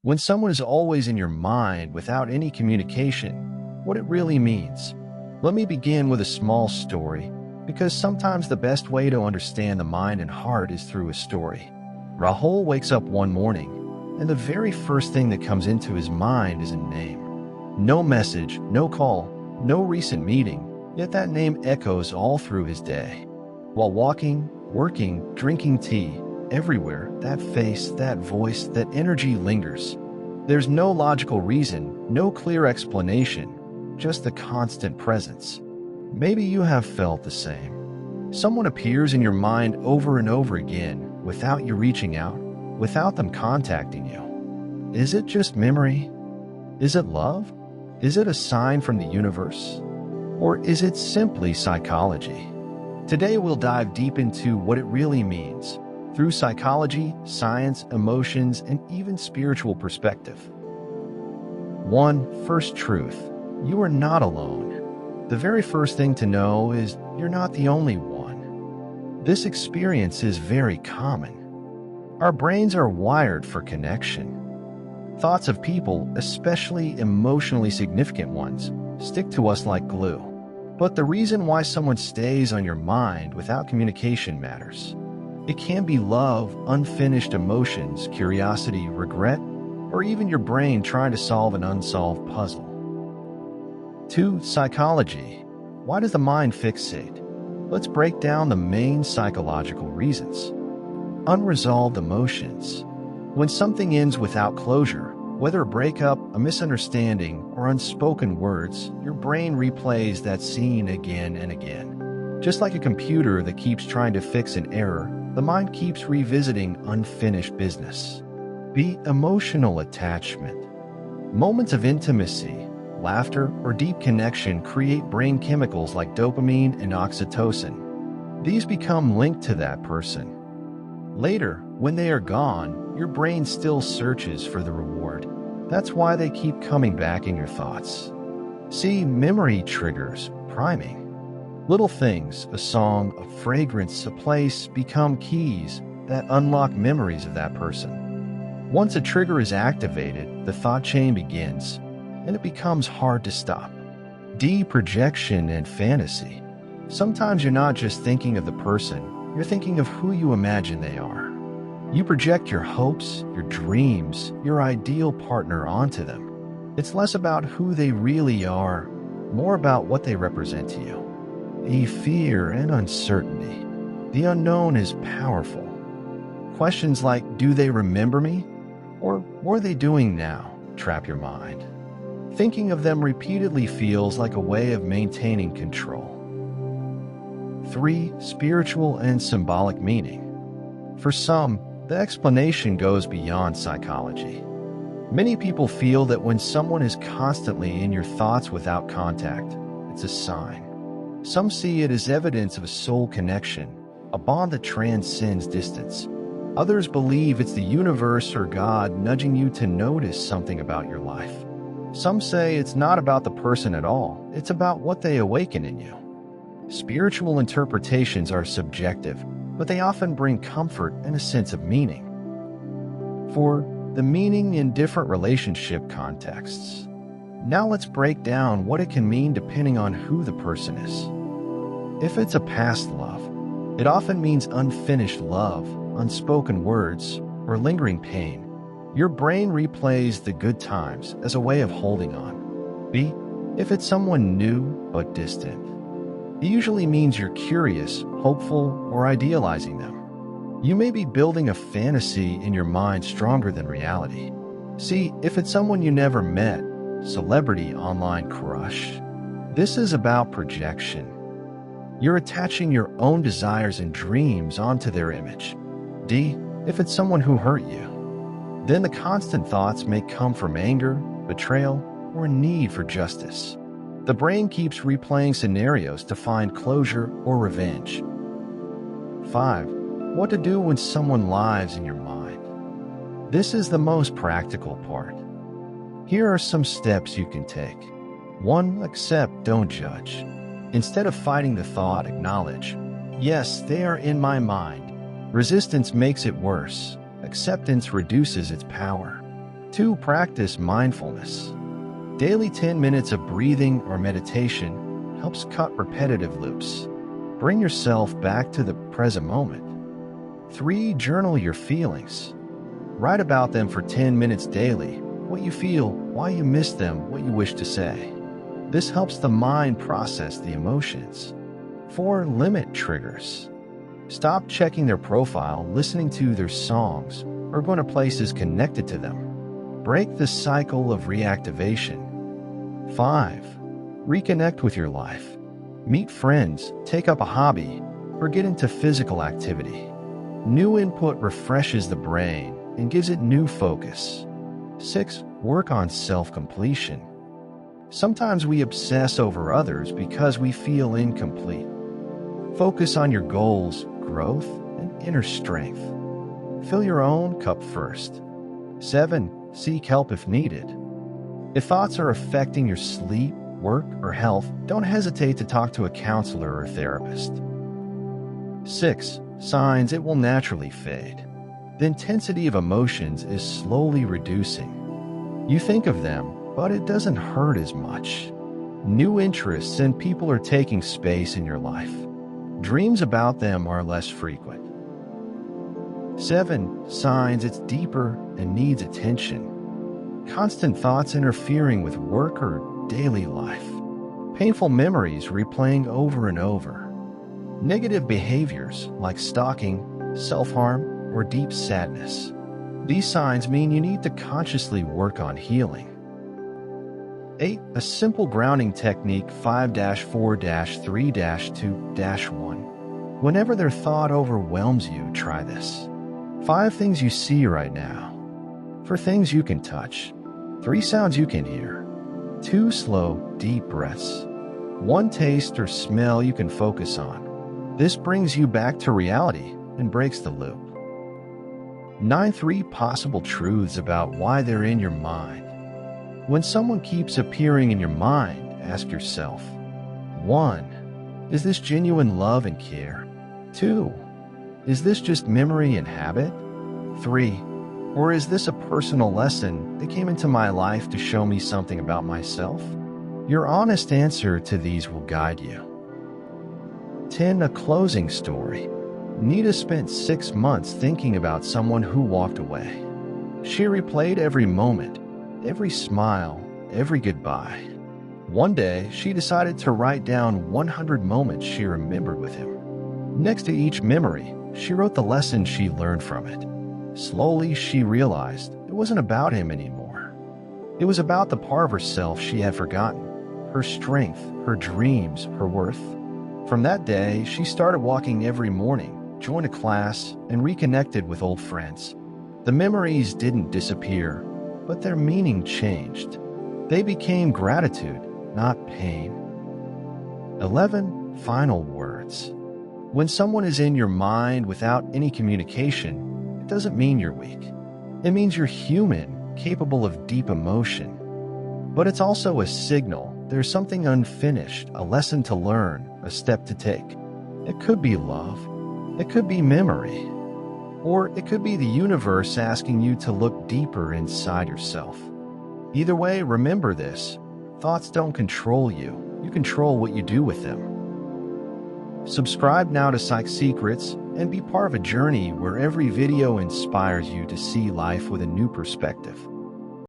When someone is always in your mind without any communication, what it really means. Let me begin with a small story, because sometimes the best way to understand the mind and heart is through a story. Rahul wakes up one morning, and the very first thing that comes into his mind is a name. No message, no call, no recent meeting, yet that name echoes all through his day. While walking, working, drinking tea, everywhere, that face, that voice, that energy lingers. There's no logical reason, no clear explanation, just the constant presence. Maybe you have felt the same. Someone appears in your mind over and over again, without you reaching out, without them contacting you. Is it just memory? Is it love? Is it a sign from the universe? Or is it simply psychology? Today we'll dive deep into what it really means, through psychology, science, emotions, and even spiritual perspective. 1. First truth. You are not alone. The very first thing to know is you're not the only one. This experience is very common. Our brains are wired for connection. Thoughts of people, especially emotionally significant ones, stick to us like glue. But the reason why someone stays on your mind without communication matters. It can be love, unfinished emotions, curiosity, regret, or even your brain trying to solve an unsolved puzzle. 2. Psychology. Why does the mind fixate? Let's break down the main psychological reasons. Unresolved emotions. When something ends without closure, whether a breakup, a misunderstanding, or unspoken words, your brain replays that scene again and again. Just like a computer that keeps trying to fix an error, the mind keeps revisiting unfinished business. B. Emotional attachment. Moments of intimacy, laughter, or deep connection create brain chemicals like dopamine and oxytocin. These become linked to that person. Later, when they are gone, your brain still searches for the reward. That's why they keep coming back in your thoughts. C. Memory triggers, priming. Little things, a song, a fragrance, a place, become keys that unlock memories of that person. Once a trigger is activated, the thought chain begins, and it becomes hard to stop. D. Projection and fantasy. Sometimes you're not just thinking of the person, you're thinking of who you imagine they are. You project your hopes, your dreams, your ideal partner onto them. It's less about who they really are, more about what they represent to you. E. Fear and uncertainty. The unknown is powerful. Questions like, do they remember me? Or what are they doing now? Trap your mind. Thinking of them repeatedly feels like a way of maintaining control. 3. Spiritual and symbolic meaning. For some, the explanation goes beyond psychology. Many people feel that when someone is constantly in your thoughts without contact, it's a sign. Some see it as evidence of a soul connection, a bond that transcends distance. Others believe it's the universe or God nudging you to notice something about your life. Some say it's not about the person at all, it's about what they awaken in you. Spiritual interpretations are subjective, but they often bring comfort and a sense of meaning. 4. The meaning in different relationship contexts. Now let's break down what it can mean depending on who the person is. If it's a past love, it often means unfinished love, unspoken words, or lingering pain. Your brain replays the good times as a way of holding on. B. If it's someone new but distant, it usually means you're curious, hopeful, or idealizing them. You may be building a fantasy in your mind stronger than reality. C. If it's someone you never met, celebrity online crush. This is about projection. You're attaching your own desires and dreams onto their image. D. If it's someone who hurt you, then the constant thoughts may come from anger, betrayal, or a need for justice. The brain keeps replaying scenarios to find closure or revenge. 5. What to do when someone lies in your mind. This is the most practical part. Here are some steps you can take. 1. Accept, don't judge. Instead of fighting the thought, acknowledge. Yes, they are in my mind. Resistance makes it worse. Acceptance reduces its power. 2. Practice mindfulness. Daily 10 minutes of breathing or meditation helps cut repetitive loops. Bring yourself back to the present moment. 3. Journal your feelings. Write about them for 10 minutes daily. What you feel, why you miss them, what you wish to say. This helps the mind process the emotions. 4. Limit triggers. Stop checking their profile, listening to their songs, or going to places connected to them. Break the cycle of reactivation. 5. Reconnect with your life. Meet friends, take up a hobby, or get into physical activity. New input refreshes the brain and gives it new focus. 6. Work on self-completion. Sometimes we obsess over others because we feel incomplete. Focus on your goals, growth, and inner strength. Fill your own cup first. 7. Seek help if needed. If thoughts are affecting your sleep, work, or health, don't hesitate to talk to a counselor or therapist. 6. Signs it will naturally fade. The intensity of emotions is slowly reducing. You think of them, but it doesn't hurt as much. New interests and people are taking space in your life. Dreams about them are less frequent. 7. Signs it's deeper and needs attention. Constant thoughts interfering with work or daily life. Painful memories replaying over and over. Negative behaviors like stalking, self-harm, or deep sadness. These signs mean you need to consciously work on healing. 8. A simple grounding technique 5-4-3-2-1. Whenever their thought overwhelms you, try this. 5 things you see right now. 4 things you can touch. 3 sounds you can hear. 2 slow, deep breaths. 1 taste or smell you can focus on. This brings you back to reality and breaks the loop. 9. 3 possible truths about why they're in your mind. When someone keeps appearing in your mind, ask yourself, 1. Is this genuine love and care? 2. Is this just memory and habit? 3. Or is this a personal lesson that came into my life to show me something about myself? Your honest answer to these will guide you. 10. A closing story. Nita spent 6 months thinking about someone who walked away. She replayed every moment, every smile, every goodbye. One day, she decided to write down 100 moments she remembered with him. Next to each memory, she wrote the lesson she learned from it. Slowly, she realized it wasn't about him anymore. It was about the part of herself she had forgotten, her strength, her dreams, her worth. From that day, she started walking every morning, joined a class, and reconnected with old friends. The memories didn't disappear, but their meaning changed. They became gratitude, not pain. 11. Final words. When someone is in your mind without any communication, it doesn't mean you're weak. It means you're human, capable of deep emotion. But it's also a signal there's something unfinished, a lesson to learn, a step to take. It could be love. It could be memory. Or it could be the universe asking you to look deeper inside yourself. Either way, remember this. Thoughts don't control you. You control what you do with them. Subscribe now to Psych Secrets and be part of a journey where every video inspires you to see life with a new perspective.